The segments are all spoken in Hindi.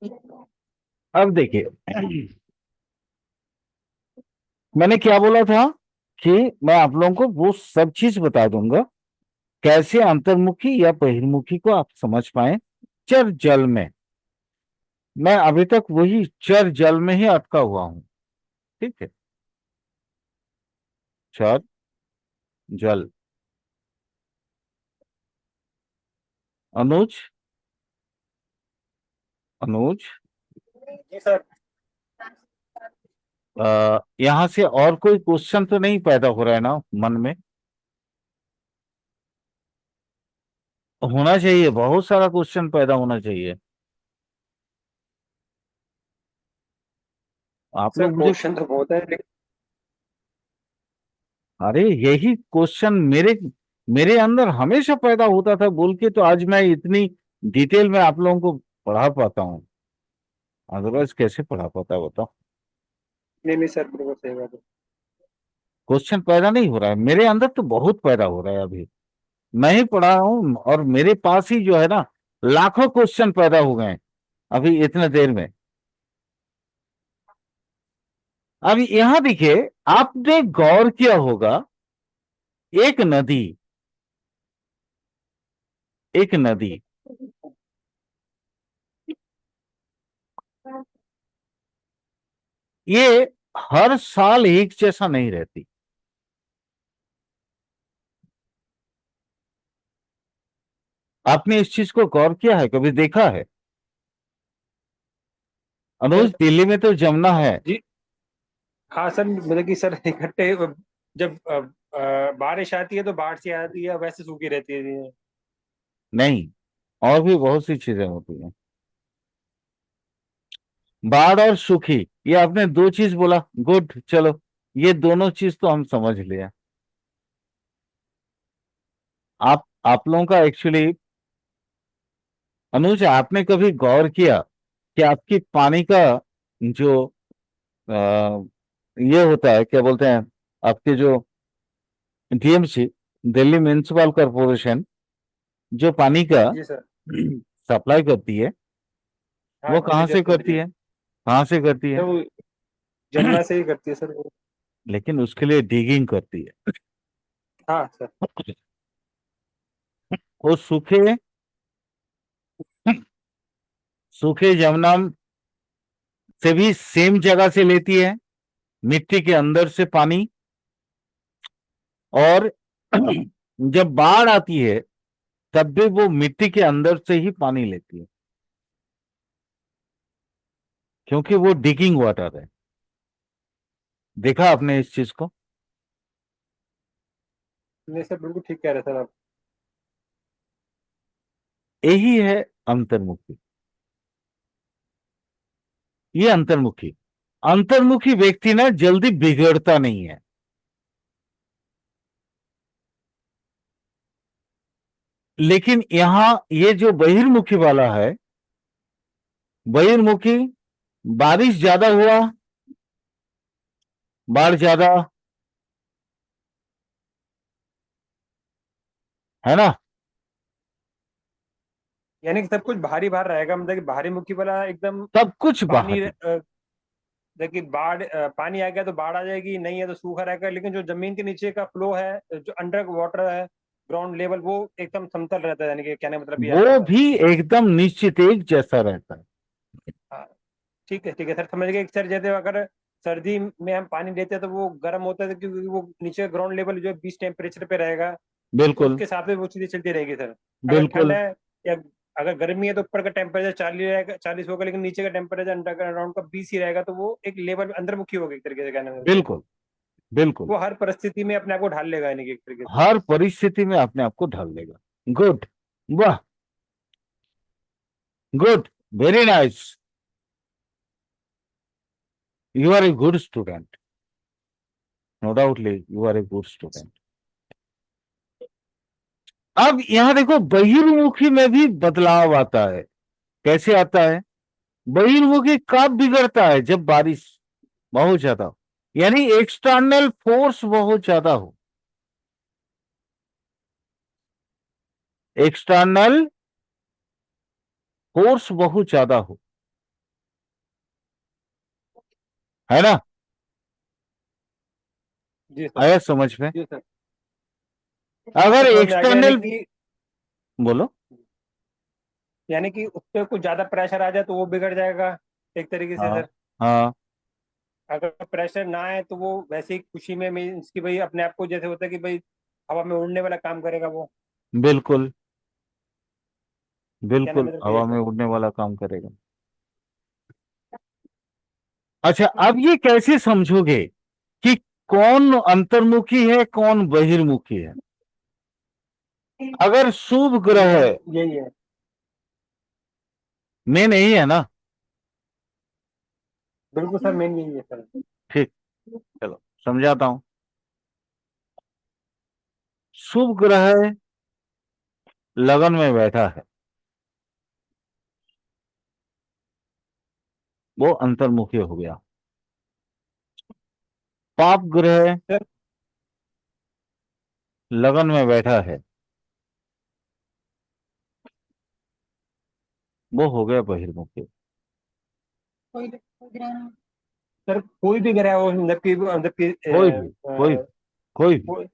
अब देखिए, मैंने क्या बोला था कि मैं आप लोगों को वो सब चीज बता दूंगा कैसे अंतर्मुखी या बहिर्मुखी को आप समझ पाए चर जल में। मैं अभी तक वही चर जल में ही अटका हुआ हूं। ठीक है, चर जल। अनुज, अनुज, जी सर। यहां से और कोई क्वेश्चन तो नहीं पैदा हो रहा है ना मन में? होना चाहिए, बहुत सारा क्वेश्चन पैदा होना चाहिए। आप सर लोग मुझे, क्वेश्चन तो बहुत है लेकिन। अरे यही क्वेश्चन मेरे मेरे अंदर हमेशा पैदा होता था बोल के तो आज मैं इतनी डिटेल में आप लोगों को पढ़ा पाता हूँ। अदरवाइज कैसे पढ़ा पाता बताओ? नहीं नहीं सर, बिल्कुल सही बात है। क्वेश्चन पैदा नहीं हो रहा है मेरे अंदर तो बहुत पैदा हो रहा है अभी। मैं ही पढ़ा हूं और मेरे पास ही जो है ना लाखों क्वेश्चन पैदा हो गए हैं अभी इतने देर में। अब यहां देखिए, आपने गौर किया होगा, एक नदी, एक नदी ये हर साल एक जैसा नहीं रहती। आपने इस चीज को गौर किया है, कभी देखा है? सर अनुज, दिल्ली में तो जमुना है। जी। हाँ सर, मतलब कि सर इकट्ठे जब बारिश आती है तो बाढ़ सी आती है, वैसे सूखी रहती है। नहीं, और भी बहुत सी चीजें होती हैं। बाढ़ और सूखी, ये आपने दो चीज बोला, गुड, चलो ये दोनों चीज तो हम समझ लिया। आप लोगों का एक्चुअली, अनुज आपने कभी गौर किया कि आपकी पानी का जो आ, ये होता है, क्या बोलते हैं, आपके जो डीएमसी, दिल्ली म्युनिसिपल कॉरपोरेशन, जो पानी का जी सर। सप्लाई करती है, हाँ वो कहाँ सप्लाई से करती करती है। है? कहाँ से करती सर है? वो जमुना से ही करती है सर वो। लेकिन उसके लिए डिगिंग करती है। हाँ सर। वो सूखे सूखे जमुना से भी सेम जगह से लेती है, मिट्टी के अंदर से पानी। और जब बाढ़ आती है तब भी वो मिट्टी के अंदर से ही पानी लेती है, क्योंकि वो डिगिंग वाटर है। देखा आपने इस चीज को? नहीं सर, बिल्कुल ठीक कह रहे हैं सर आप। यही है अंतर्मुखी। ये अंतर्मुखी, अंतर्मुखी व्यक्ति ना जल्दी बिगड़ता नहीं है। लेकिन यहां ये जो बहिर्मुखी वाला है, बहिर्मुखी, बारिश ज्यादा हुआ, बाढ़ ज्यादा, है ना? यानी कि सब कुछ भारी भार रहेगा, मतलब कि भारी मुखी वाला एकदम सब कुछ पानी बाहरी। देखिए बाढ़ पानी आ गया तो बाढ़ आ जाएगी, नहीं है तो सूखा रहेगा। लेकिन जो जमीन के नीचे का फ्लो है, जो अंडर वाटर है, ग्राउंड लेवल, वो एकदम समतल रहता है। यानी कि कहने का मतलब ये आपका वो सर। भी एकदम निश्चित एक जैसा रहता है। हाँ ठीक है सर, समझ गए। सर जैसे अगर सर्दी में हम पानी लेते हैं तो वो गर्म होता है, क्योंकि वो नीचे ग्राउंड लेवल जो है 20 टेम्परेचर पे रहेगा। तो बिल्कुल, उसके हिसाब से वो चीजें चलती रहेगी सर। अगर ठंड बिल्कुल, है या अगर गर्मी है तो ऊपर का टेम्परेचर 40 रहेगा, 40 होगा, लेकिन नीचे का टेम्परेचर अंडरग्राउंड का 20 ही रहेगा। तो वो एक लेवल अंतर्मुखी होगा एक तरीके से, कहने में सर। बिल्कुल, बिल्कुल। वो हर परिस्थिति में अपने आप को ढाल लेगा, यानी कि एक तरीके से। हर परिस्थिति में अपने आप को ढाल लेगा। गुड, वाह, good, very nice, you are a good student, no doubtly you are a good student. अब यहां देखो, बहिर्मुखी में भी बदलाव आता है। कैसे आता है? बहिर्मुखी कब बिगड़ता है? जब बारिश बहुत ज्यादा हो, यानी एक्सटर्नल फोर्स बहुत ज्यादा हो। एक्सटर्नल फोर्स बहुत ज्यादा हो, है ना? जी सर। आया समझ में? जी सर। अगर तो समझ में आ गया, यानी एक्सटर्नल, कि बोलो। उस पर कुछ ज्यादा प्रेशर आ जाए तो वो बिगड़ जाएगा एक तरीके से हाँ सर। हाँ, अगर प्रेशर ना आए तो वो वैसे ही खुशी में मीन्स कि भाई अपने आप को जैसे होता है कि भाई हवा में उड़ने वाला काम करेगा वो। बिल्कुल कहने बिल्कुल, में तो ये है हवा में सर। उड़ने वाला काम करेगा। अच्छा, अब ये कैसे समझोगे कि कौन अंतर्मुखी है कौन बहिर्मुखी है? अगर शुभ ग्रह मेन यही है। में नहीं है ना? बिल्कुल सर, मेन यही है सर। ठीक, चलो समझाता हूं। शुभ ग्रह लगन में बैठा है, वो अंतर्मुखी हो गया। पाप ग्रह सर लगन में बैठा है, वो हो गया बहिर्मुखी। सर कोई भी ग्रह हो, मतलब कि कोई भी, कोई कोई भी, कोई-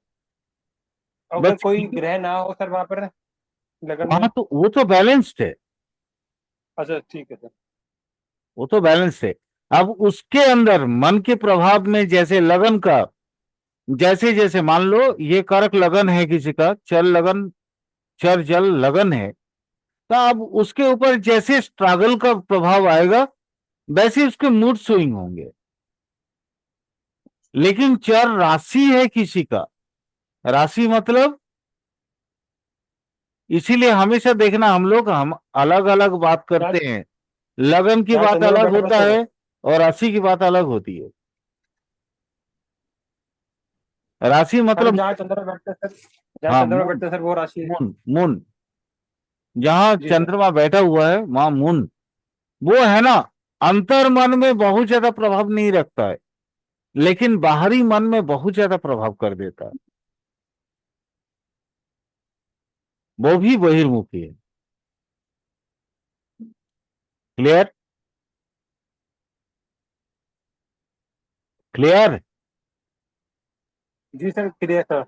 अगर बस कोई ग्रह ना हो सर वहां पर लगन वहां में। तो वो तो बैलेंस्ड है, अच्छा ठीक है सर। वो तो बैलेंस है। अब उसके अंदर मन के प्रभाव में, जैसे लगन का, जैसे जैसे मान लो ये कर्क लगन है किसी का, चल लगन, चर जल लगन है, तो अब उसके ऊपर जैसे स्ट्रगल का प्रभाव आएगा वैसे उसके मूड स्विंग होंगे। लेकिन चर राशि है किसी का, राशि मतलब, इसीलिए हमेशा देखना, हम अलग अलग बात जहाँ करते हैं। लगन की जहाँ बात चंद्रमा अलग बैठा था होता सर। है और राशि की बात अलग होती है। राशि सर मतलब, जहाँ चंद्रमा बैठता है सर, जहाँ हाँ चंद्रमा मून, बैठता है सर वो राशि है। मून मून, जहां जी सर। चंद्रमा बैठा हुआ है वहां मून, वो है ना, अंतर मन में बहुत ज्यादा प्रभाव नहीं रखता है, लेकिन बाहरी मन में बहुत ज्यादा प्रभाव कर देता है। वो भी बहिर्मुखी है। क्लियर? क्लियर? जी सर, क्लियर सर।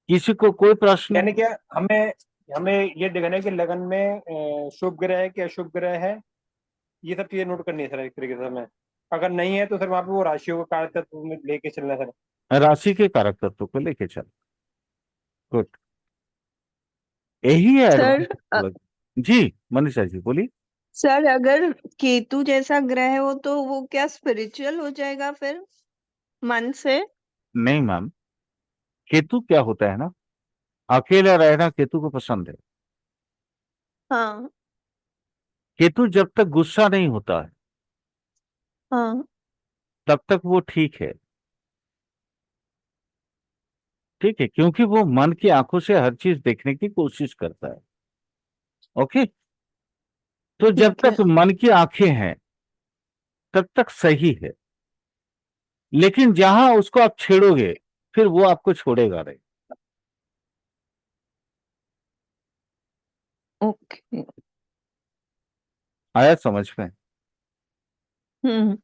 किसी को कोई प्रश्न? यानी कि हमें हमें ये देखना है कि लगन में शुभ ग्रह है कि अशुभ ग्रह है। ये सब चीजें नोट करनी है सर एक तरीके से हमें। अगर नहीं है तो सर वहां पे वो राशियों का कारक तत्व में लेके चलना है सर। राशि के कारक तत्व को लेके चल। गुड, यही है सर एडवांस। जी, मनीषा जी बोली। सर अगर केतु जैसा ग्रह हो तो वो क्या स्पिरिचुअल हो जाएगा फिर मन से? नहीं मैम, केतु क्या होता है ना, अकेला रहना केतु को पसंद है। हाँ केतु जब तक गुस्सा नहीं होता है हाँ। तब तक वो ठीक है। ठीक है, क्योंकि वो मन की आंखों से हर चीज देखने की कोशिश करता है। ओके, तो जब ठीक है। तक मन की आंखें हैं तब तक सही है, लेकिन जहां उसको आप छेड़ोगे फिर वो आपको छोड़ेगा नहीं। ओके। आया समझ में? हम्म।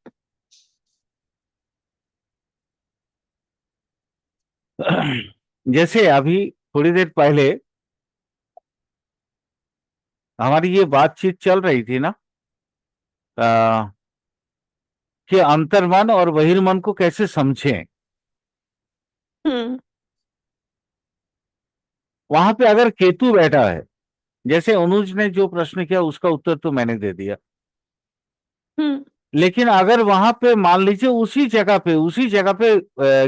जैसे अभी थोड़ी देर पहले हमारी ये बातचीत चल रही थी ना, आ, कि अंतर्मन और बहिर्मन को कैसे समझें। हम्म। वहां पे अगर केतु बैठा है, जैसे अनुज ने जो प्रश्न किया उसका उत्तर तो मैंने दे दिया, हम्म। लेकिन अगर वहां पे मान लीजिए उसी जगह पे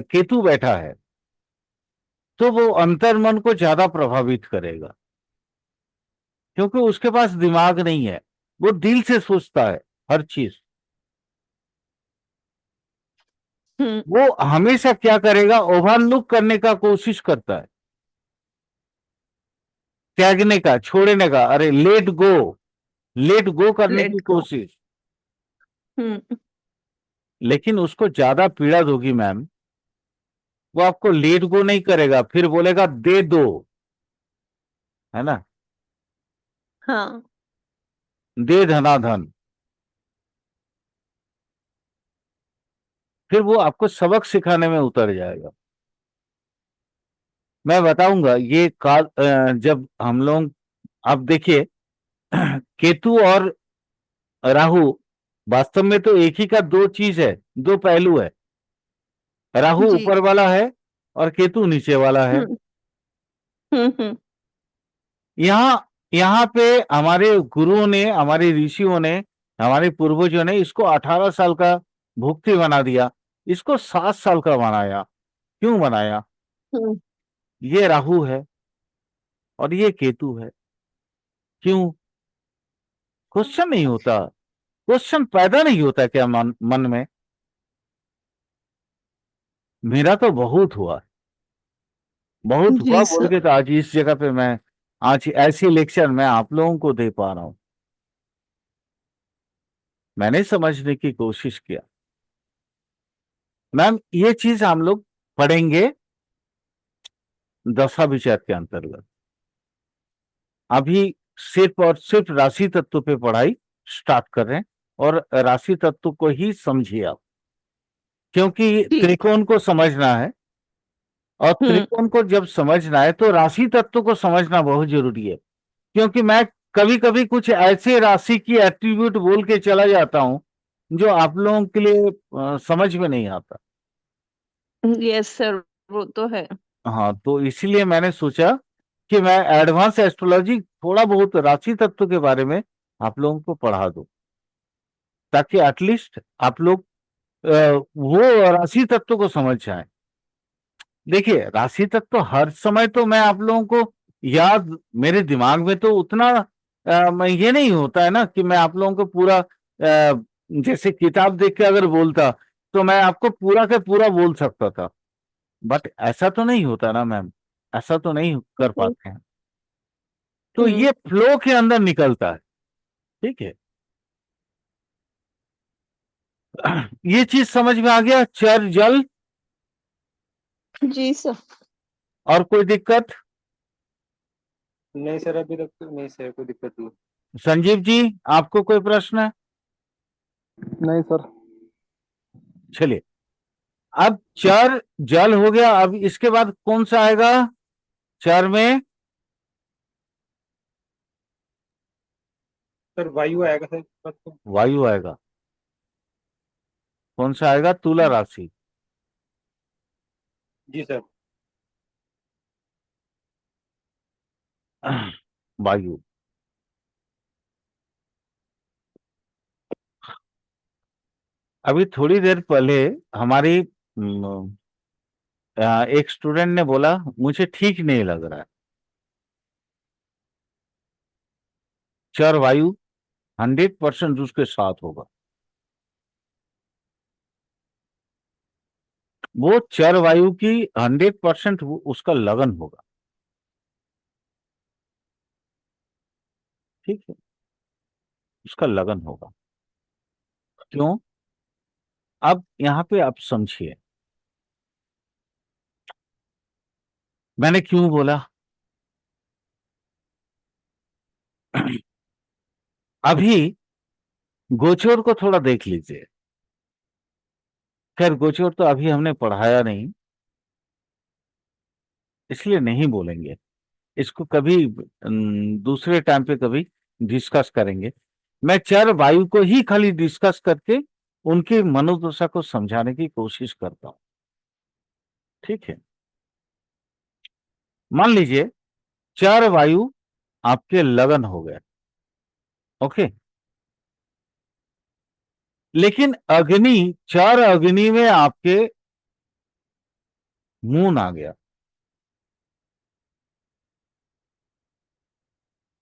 केतु बैठा है, तो वो अंतर्मन को ज्यादा प्रभावित करेगा, क्योंकि उसके पास दिमाग नहीं है, वो दिल से सोचता है हर चीज। हम्म। वो हमेशा क्या करेगा, ओवरलुक करने का कोशिश करता है, त्यागने का, छोड़ने का, अरे लेट गो करने लेट की गो। कोशिश। हम्म। लेकिन उसको ज्यादा पीड़ा दोगी मैम, वो आपको लेट गो नहीं करेगा, फिर बोलेगा दे दो, है ना, हाँ। दे धनाधन। फिर वो आपको सबक सिखाने में उतर जाएगा। मैं बताऊंगा ये काल जब हम लोग, आप देखिए केतु और राहु वास्तव में तो एक ही का दो चीज है, दो पहलू है। राहु जी। ऊपर वाला है और केतु नीचे वाला है। हम्म। हम्म। यहाँ यहाँ पे हमारे गुरुओं ने, हमारे ऋषियों ने, हमारे पूर्वजों ने इसको 18 साल का भुक्ति बना दिया, इसको 7 साल का बनाया। क्यों बनाया? हम्म। ये राहु है और ये केतु है। क्यों? क्वेश्चन नहीं होता, क्वेश्चन पैदा नहीं होता क्या मन में? मेरा तो बहुत हुआ, बहुत हुआ जी बोल सर। के तो आज इस जगह पे मैं, आज ऐसी लेक्चर मैं आप लोगों को दे पा रहा हूं। मैंने समझने की कोशिश किया। मैम ये चीज हम लोग पढ़ेंगे दशा विचार के अंतर्गत। अभी सिर्फ और सिर्फ राशि तत्व पे पढ़ाई स्टार्ट कर रहे हैं, और राशि तत्व को ही समझिए आप, क्योंकि ठीक। त्रिकोण को समझना है, और हम्म। त्रिकोण को जब समझना है तो राशि तत्व को समझना बहुत जरूरी है। क्योंकि मैं कभी कभी कुछ ऐसे राशि की एट्रीब्यूट बोल के चला जाता हूं जो आप लोगों के लिए समझ में नहीं आता। यस सर, वो तो है। हाँ, तो इसीलिए मैंने सोचा कि मैं एडवांस एस्ट्रोलॉजी थोड़ा बहुत राशि तत्व के बारे में आप लोगों को पढ़ा दूं, ताकि एटलीस्ट आप लोग वो राशि तत्व को समझ जाएं। देखिए राशि तत्व हर समय तो मैं आप लोगों को याद, मेरे दिमाग में तो उतना ये नहीं होता है ना कि मैं आप लोगों को पूरा जैसे किताब देख के अगर बोलता तो मैं आपको पूरा का पूरा बोल सकता था, बट ऐसा तो नहीं होता ना मैम, ऐसा तो नहीं कर पाते हैं। तो हम्म। ये फ्लो के अंदर निकलता है, ठीक है। ये चीज समझ में आ गया, चर जल। जी सर। और कोई दिक्कत? नहीं सर, अभी तक तो नहीं सर, कोई दिक्कत नहीं। संजीव जी, आपको कोई प्रश्न है? नहीं सर। चलिए, अब चर जल हो गया, अब इसके बाद कौन सा आएगा चर में? सर वायु आएगा सर बस तो। वायु आएगा। कौन सा आएगा? तुला राशि। जी सर। वायु। अभी थोड़ी देर पहले हमारी एक स्टूडेंट ने बोला मुझे ठीक नहीं लग रहा है। चर वायु 100% उसके साथ होगा। वो चर वायु की 100% उसका लगन होगा, ठीक है, उसका लगन होगा। क्यों? अब यहां पे आप समझिए मैंने क्यों बोला। अभी गोचर को थोड़ा देख लीजिए। खैर गोचर तो अभी हमने पढ़ाया नहीं, इसलिए नहीं बोलेंगे इसको, कभी दूसरे टाइम पे कभी डिस्कस करेंगे। मैं चर वायु को ही खाली डिस्कस करके उनकी मनोदशा को समझाने की कोशिश करता हूं, ठीक है। मान लीजिए चर वायु आपके लगन हो गए, ओके, लेकिन अग्नि, चार अग्नि में आपके मून आ गया।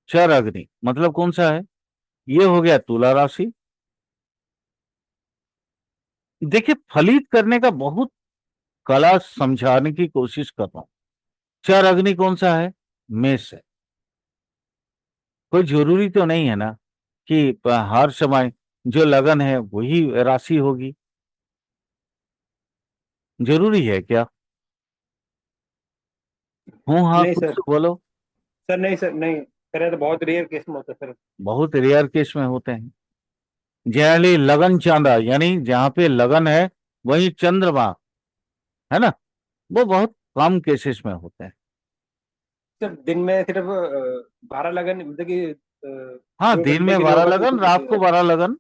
चार अग्नि मतलब कौन सा है? ये हो गया तुला राशि। देखिए फलित करने का बहुत कला समझाने की कोशिश कर रहा हूं। चार अग्नि कौन सा है? मेष है। कोई जरूरी तो नहीं है ना कि हर समय जो लगन है वही राशि होगी, जरूरी है क्या? हूं हाँ नहीं कुछ सर। तो बोलो। सर नहीं सर, नहीं सर, ये तो बहुत रेयर केस में होता है सर। बहुत रेयर केस में होते हैं। जनरली लगन चांदा, यानी जहां पे लगन है वही चंद्रमा, है ना, वो बहुत कम केसेस में होते हैं। सिर्फ दिन में सिर्फ 12 लगन, मतलब कि हाँ, दो दिन घंटे में की 12 रोशनी लगन, होती रात को है। 12 लगन।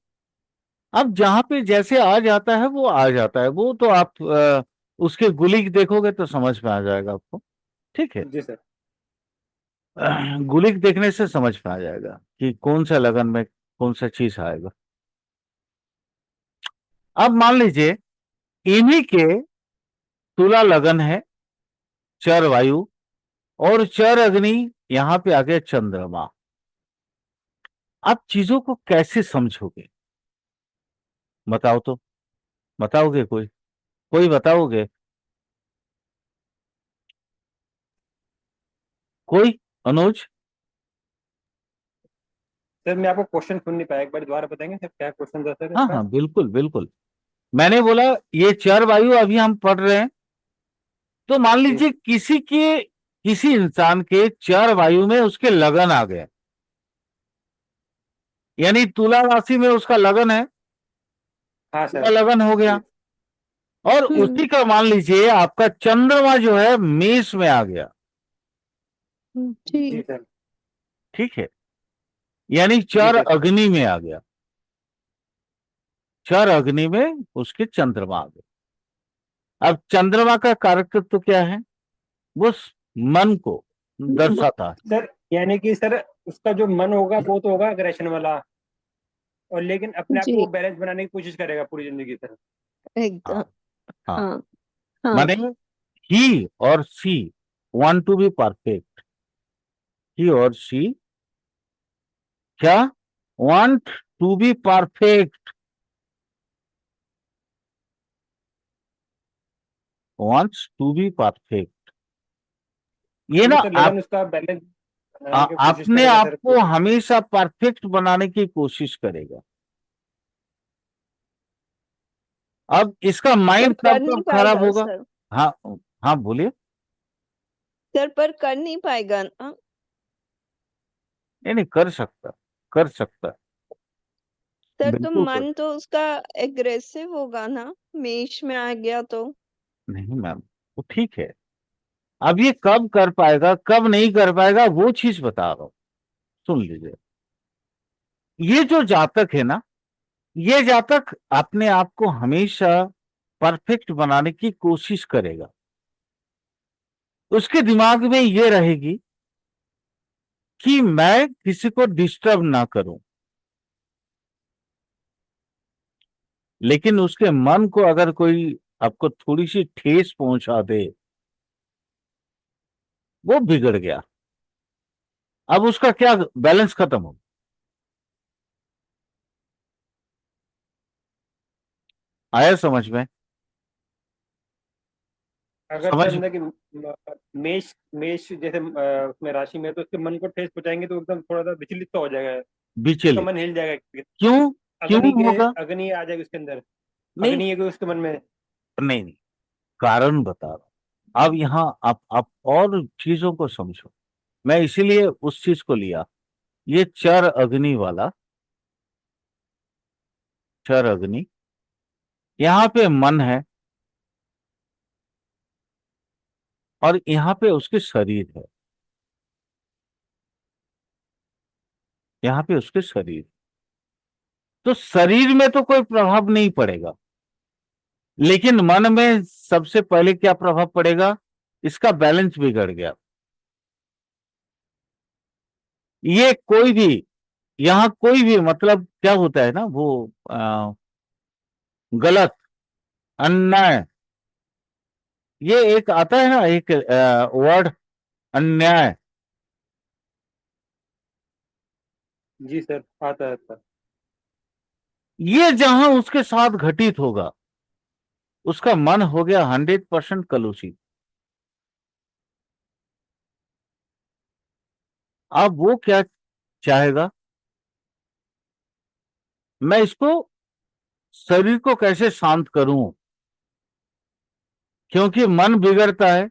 अब जहां पे जैसे आ जाता है वो आ जाता है, वो तो आप उसके गुलिक देखोगे तो समझ में आ जाएगा आपको। ठीक है। जी सर। गुलिक देखने से समझ में आ जाएगा कि कौन सा लगन में कौन सा चीज आएगा। अब मान लीजिए इन्हीं के तुला लगन है, चर वायु और चर अग्नि, यहां पे आ गया चंद्रमा। आप चीजों को कैसे समझोगे, बताओ तो, बताओगे कोई, कोई बताओगे, कोई, अनुज? सर मैं आपको क्वेश्चन सुन नहीं पाया, एक बार दोबारा बताएंगे सर, क्या क्वेश्चन था सर हाँ इसका? हाँ, बिल्कुल बिल्कुल। मैंने बोला ये चर वायु अभी हम पढ़ रहे हैं, तो मान जी। लीजिए किसी इंसान के चर वायु में उसके लगन आ गए, यानी तुला राशि में उसका लगन है, हाँ तुला सर। लगन हो जी। गया। और हम्म उसी का मान लीजिए आपका चंद्रमा जो है मेष में आ गया। जी जी सर। ठीक है, यानी जी चर सर। अग्नि में आ गया, चर अग्नि में उसके चंद्रमा आ गए। अब चंद्रमा का कारकत्व क्या है? वो मन को दर्शाता है। सर यानी कि सर उसका जो मन होगा वो तो होगा अग्रेशन वाला, और लेकिन अपने आप को वो जी बैलेंस बनाने की कोशिश करेगा पूरी जिंदगी सर। एकदम। हाँ हाँ, हाँ हाँ माने ही और she want to be perfect, he और सी क्या want to be perfect, wants to be perfect. ये ना क्योंकि सर लगन उसका बैलेंस बनाने की कोशिश अपने करेगा आप सर को पूरी। हमेशा परफेक्ट बनाने की कोशिश करेगा। अब इसका पर माइंड कर कब नहीं कब खराब पाएगा होगा? सर। हाँ हाँ, बोलिए। सर पर कर नहीं पाएगा ना। नहीं नहीं, कर सकता, कर सकता, सर तो बिल्कुल कर। मन तो उसका एग्रेसिव होगा ना, मेष में आ गया तो। नहीं मैम, वो ठीक है। अब ये कब कर पाएगा कब नहीं कर पाएगा वो चीज बता रहा हूं, सुन लीजिए। ये जो जातक है ना, ये जातक अपने आप को हमेशा परफेक्ट बनाने की कोशिश करेगा। उसके दिमाग में ये रहेगी कि मैं किसी को डिस्टर्ब ना करूं। लेकिन उसके मन को अगर कोई आपको थोड़ी सी ठेस पहुंचा दे, वो बिगड़ गया। अब उसका क्या बैलेंस खत्म हो, आया समझ में? अगर सर समझ, मतलब कि मेष मेष जैसे उसमें राशि में है, तो उसके मन को ठेस पहुंचाएंगे तो एकदम थोड़ा सा विचलित तो हो जाएगा, उसका विचलित। मन हिल जाएगा। क्यों, क्यों होगा? अग्नि आ जाएगी उसके अंदर, नहीं अग्नि है कोई उसके मन में। नहीं नहीं, कारण बता रहा हूं। अब यहां आप और चीजों को समझो। मैं इसीलिए उस चीज को लिया, ये चर अग्नि वाला, चर अग्नि, यहां पे मन है और यहां पे उसके शरीर है, यहां पे उसके शरीर। तो शरीर में तो कोई प्रभाव नहीं पड़ेगा, लेकिन मन में सबसे पहले क्या प्रभाव पड़ेगा? इसका बैलेंस बिगड़ गया। ये कोई भी, यहां कोई भी मतलब क्या होता है ना, वो गलत, अन्याय, ये एक आता है ना, एक वर्ड, अन्याय। जी सर, आता है आता है। ये जहां उसके साथ घटित होगा, उसका मन हो गया 100% कलुषित। अब वो क्या चाहेगा? मैं इसको, शरीर को कैसे शांत करूं? क्योंकि मन बिगड़ता है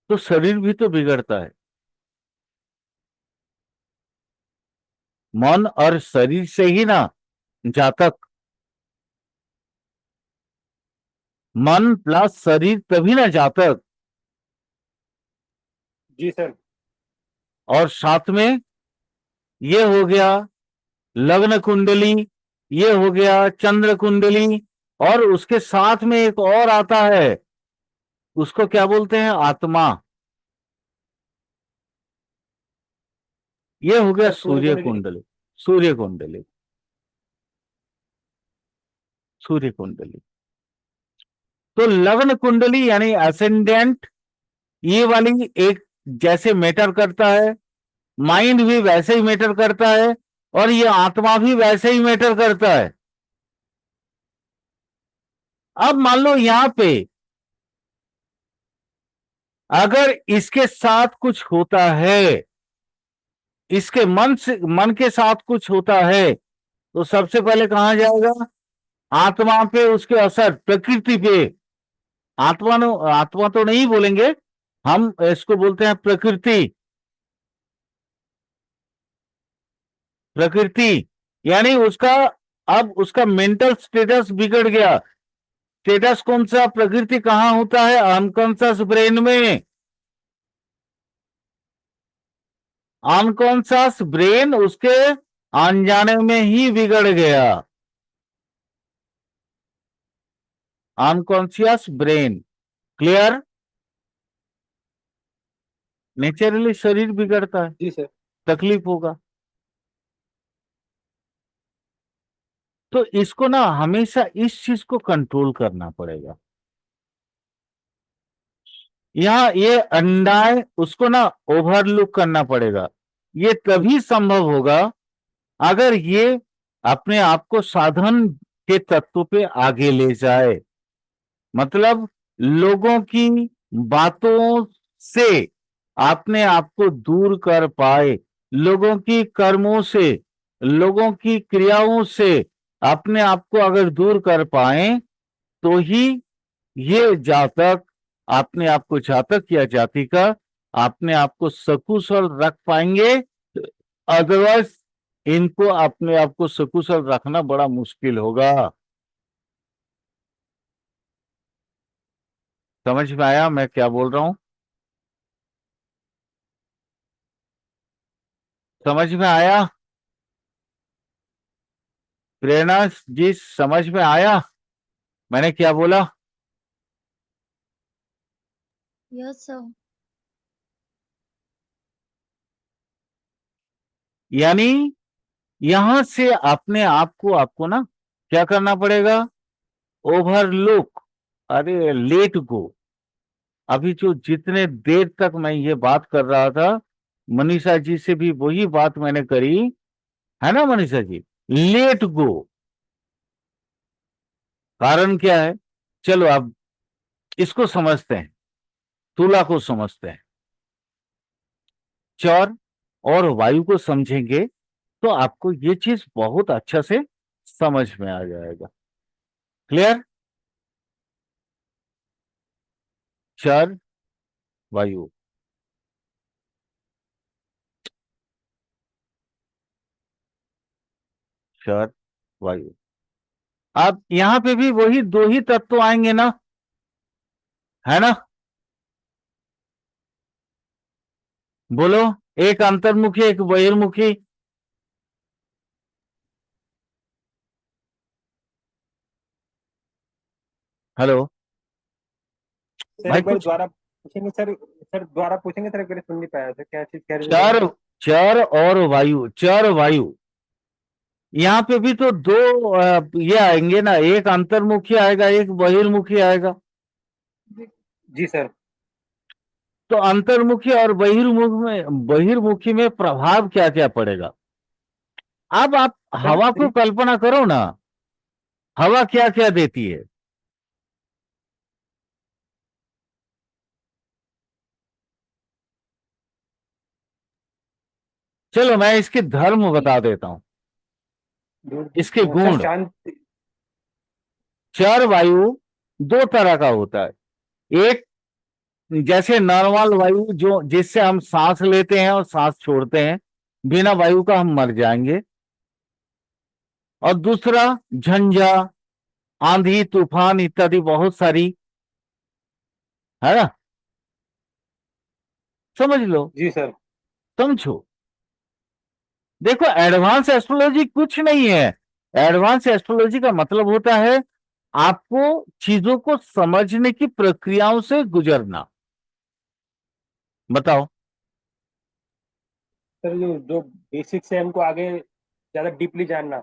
तो शरीर भी तो बिगड़ता है। मन और शरीर से ही ना जातक मन प्लस शरीर तभी ना जातक, जी सर। और साथ में ये हो गया लग्न कुंडली, ये हो गया चंद्र कुंडली, और उसके साथ में एक और आता है, उसको क्या बोलते हैं, आत्मा। ये हो गया सर सूर्य सूर्य कुंडली। कुंडली। सूर्य कुंडली, सूर्य कुंडली। तो लग्न कुंडली यानी असेंडेंट, ये वाली एक जैसे मैटर करता है, माइंड भी वैसे ही मैटर करता है, और ये आत्मा भी वैसे ही मैटर करता है। अब मान लो यहां पे अगर इसके साथ कुछ होता है, इसके मन के साथ कुछ होता है, तो सबसे पहले कहां जाएगा, आत्मा पे, उसके असर प्रकृति पे। आत्मा तो नहीं बोलेंगे, हम इसको बोलते हैं प्रकृति। प्रकृति यानी उसका, अब उसका मेंटल स्टेटस बिगड़ गया। स्टेटस कौन सा, प्रकृति कहां होता है, अनकॉन्शियस ब्रेन में। अनकॉन्शियस ब्रेन उसके अनजाने में ही बिगड़ गया। Unconscious brain, clear. नेचुरली शरीर बिगड़ता है, जी सर। तकलीफ होगा। तो इसको ना हमेशा इस चीज को कंट्रोल करना पड़ेगा। यहां ये अंडाए, उसको ना ओवरलुक करना पड़ेगा। ये तभी संभव होगा अगर ये अपने आप को साधन के तत्व पे आगे ले जाए। मतलब लोगों की बातों से अपने आप को दूर कर पाए, लोगों की कर्मों से, लोगों की क्रियाओं से अपने आप को अगर दूर कर पाए, तो ही ये जातक अपने आप को, जातक या जातिका अपने आप को सकुशल रख पाएंगे। अदरवाइज इनको अपने आप को सकुशल रखना बड़ा मुश्किल होगा। समझ में आया मैं क्या बोल रहा हूं? समझ में आया? प्रेरणा जी, समझ में आया मैंने क्या बोला? Yes sir. यानी यहां से अपने आप को, आपको ना क्या करना पड़ेगा, ओवरलुक, अरे लेट गो। अभी जो जितने देर तक मैं ये बात कर रहा था, मनीषा जी से भी वही बात मैंने करी, है ना मनीषा जी, लेट गो। कारण क्या है, चलो अब इसको समझते हैं, तुला को समझते हैं। चौर और वायु को समझेंगे तो आपको ये चीज बहुत अच्छा से समझ में आ जाएगा। क्लियर? चर वायु, चर वायु। अब यहां पे भी वही दो ही तत्व आएंगे ना, है ना? बोलो, एक अंतर्मुखी एक बहिर्मुखी। हेलो सर भाई, एक बार कुछ दोबारा पूछेंगे सर? सर दोबारा पूछेंगे सर, एक बार सुन नहीं पाया सर, क्या चीज कह रहे थे चर, दोबारा? चर और वायु, चर वायु। यहां पे भी तो दो ये आएंगे ना, एक अंतर्मुखी आएगा एक बहिर्मुखी आएगा। जी सर। तो अंतर्मुखी और बहिर्मुखी में प्रभाव क्या क्या पड़ेगा? अब आप सर हवा को कल्पना करो ना, हवा क्या क्या देती है। चलो मैं इसके धर्म बता देता हूं, इसके सर गुण। शांति। चर वायु दो तरह का होता है। एक जैसे नॉर्मल वायु, जो जिससे हम सांस लेते हैं और सांस छोड़ते हैं, बिना वायु का हम मर जाएंगे। और दूसरा झंझा, आंधी तूफान इत्यादि बहुत सारी, है ना, समझ लो, जी सर। समझो। देखो, एडवांस एस्ट्रोलॉजी कुछ नहीं है। एडवांस एस्ट्रोलॉजी का मतलब होता है आपको चीजों को समझने की प्रक्रियाओं से गुजरना। बताओ। सर जो जो बेसिक्स है हमको आगे ज्यादा डीपली जानना।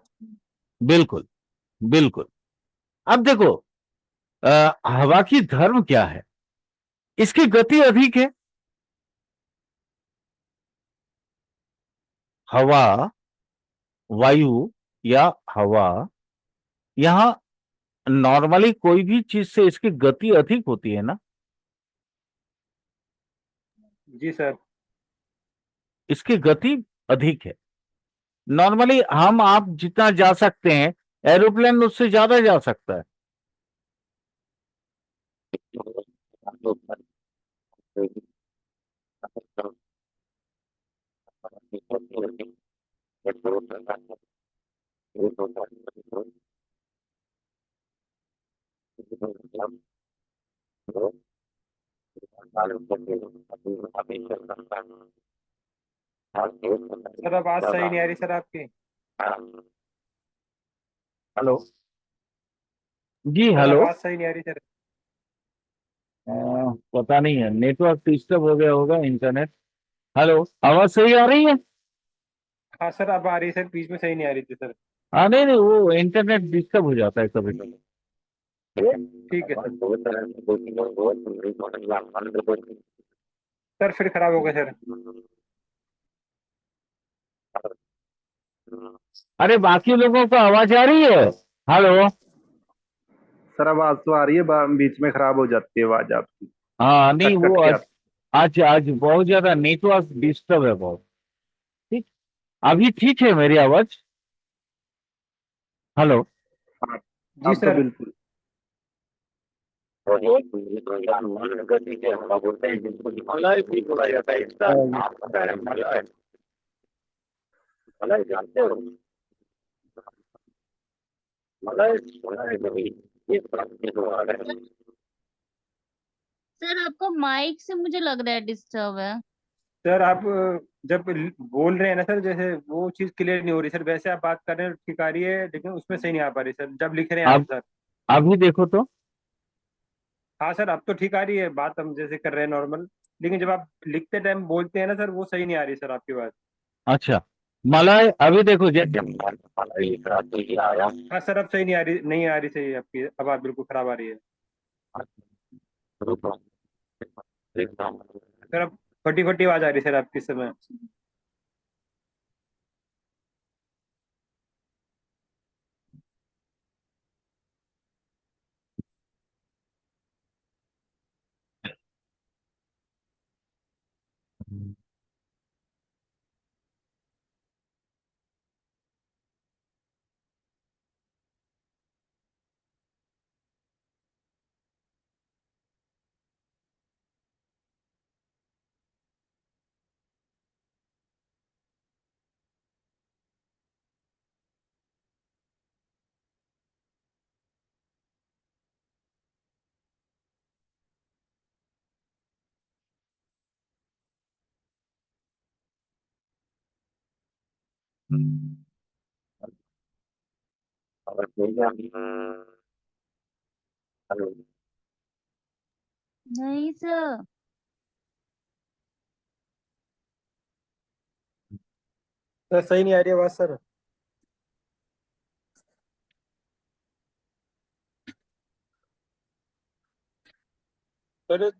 बिल्कुल, बिल्कुल। अब देखो, हवा की धर्म क्या है? इसकी गति अधिक है। हवा, वायु या हवा, यहां नॉर्मली कोई भी चीज से इसकी गति अधिक होती है ना। जी सर। इसकी गति अधिक है। नॉर्मली हम आप जितना जा सकते हैं, एरोप्लेन उससे ज्यादा जा सकता है। सर आवाज सही नहीं आ रही सर आपकी। हेलो। जी सर हेलो। आवाज सही नहीं आ रही सर। पता नहीं है, नेटवर्क डिस्टर्ब हो गया होगा, इंटरनेट। हेलो, आवाज सही आ रही है? हाँ सर अब आ रही है सर, बीच में सही नहीं आ रही थी सर। हाँ, नहीं नहीं, वो इंटरनेट डिस्टर्ब हो जाता है कभी कभी। ठीक है सर। सर फिर खराब हो गया सर। अरे, बाकी लोगों को आवाज आ रही है? हेलो। सर आवाज तो आ रही है, बीच में खराब हो जाती है आवाज आपकी। हाँ, नहीं, कट वो कट के आज आज आज बहुत ज्यादा नेटवर्क डिस्टर्ब है, बहुत। ठीक। अभी ठीक है मेरी आवाज? हेलो। हाँ, जी अब तो सर। बिल्कुल। सर आपका माइक से मुझे लग रहा है डिस्टर्ब है। सर आप जब बोल रहे हैं ना सर, जैसे वो चीज क्लियर नहीं हो रही सर, वैसे आप बात कर रहे हैं ठीक आ रही है, लेकिन उसमें सही नहीं आ पा रही सर जब लिख रहे हैं आप अब सर। अभी देखो तो। हाँ सर अब तो ठीक आ रही है, बात हम जैसे कर रहे हैं नॉर्मल। लेकिन जब आप लिखते टाइम बोलते हैं ना सर, वो सही नहीं आ रही सर आपकी बात। अच्छा, मलाई अभी देखो जैसे। हाँ सर अब सही नहीं आ रही, नहीं आ रही सही आपकी आवाज, बिल्कुल खराब आ रही है। सर अब फटी फटी आवाज आ रही है सर आपकी इस समय। नहीं सर। सर सही नहीं आ रही आवाज सर। सर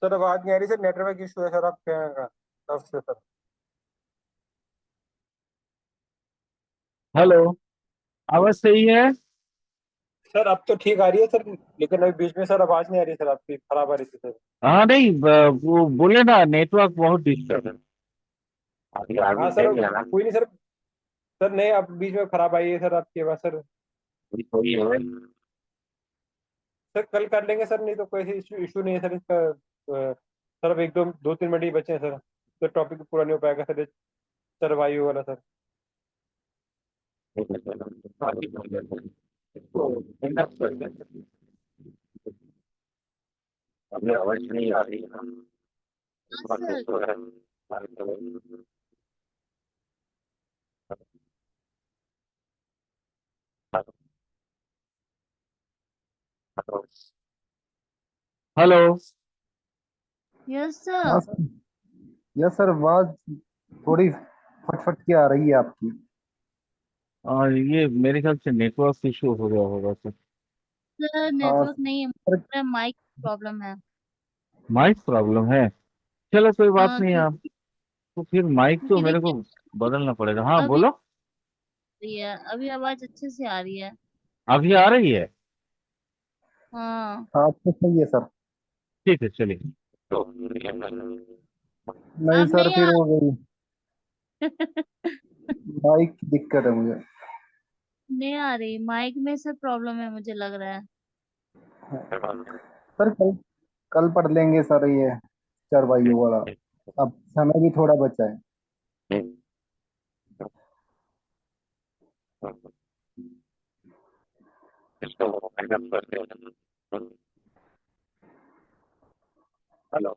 सर आवाज नहीं आ रही सर, नेटवर्क इशू है सर आपके यहाँ का तरफ से सर। हेलो, आवाज सही है? सर अब तो ठीक आ रही है सर, लेकिन अभी बीच में सर आवाज नहीं आ रही सर आपकी, खराब आ रही थी सर। हाँ, नहीं, वो बोले ना, नेटवर्क बहुत डिस्टर्ब है। हाँ सर कोई नहीं सर। सर नहीं अब बीच में खराब आई है सर आपकी आवाज सर। सर कल कर लेंगे सर, नहीं तो कोई इशू इशू नहीं है सर इसका। सर अब एक दो दो तीन मिनट ही बचे हैं सर, तो टॉपिक पूरा नहीं हो पाएगा सर, सरवाइव वाला सर। हमें आवाज नहीं आ रही है। हाँ सर। हेलो। यस हाँ सर। सर। यस सर, आवाज थोड़ी फटफट की आ रही है आपकी। और ये मेरे ख्याल से नेटवर्क इशू हो गया होगा सर। सर हाँ नेटवर्क नहीं है, सर। मेरा माइक प्रॉब्लम है। माइक प्रॉब्लम है। चलो कोई बात हाँ नहीं आप, क्योंकि तो फिर माइक तो क्योंकि मेरे को देखिए बदलना पड़ेगा। हाँ अभी बोलो। रही है, अभी आवाज अच्छे से आ रही है। अभी आ रही है? हाँ। हाँ तो सही है सर। ठीक है चलिए। नहीं अब सर, नहीं फिर आ वो गई माइक की दिक्कत है मुझे। नहीं आ रही, माइक में से प्रॉब्लम है मुझे लग रहा है। सर कल कल पढ़ लेंगे सर ये चरवाइयों वाला। अब समय भी थोड़ा बचा है। हेलो।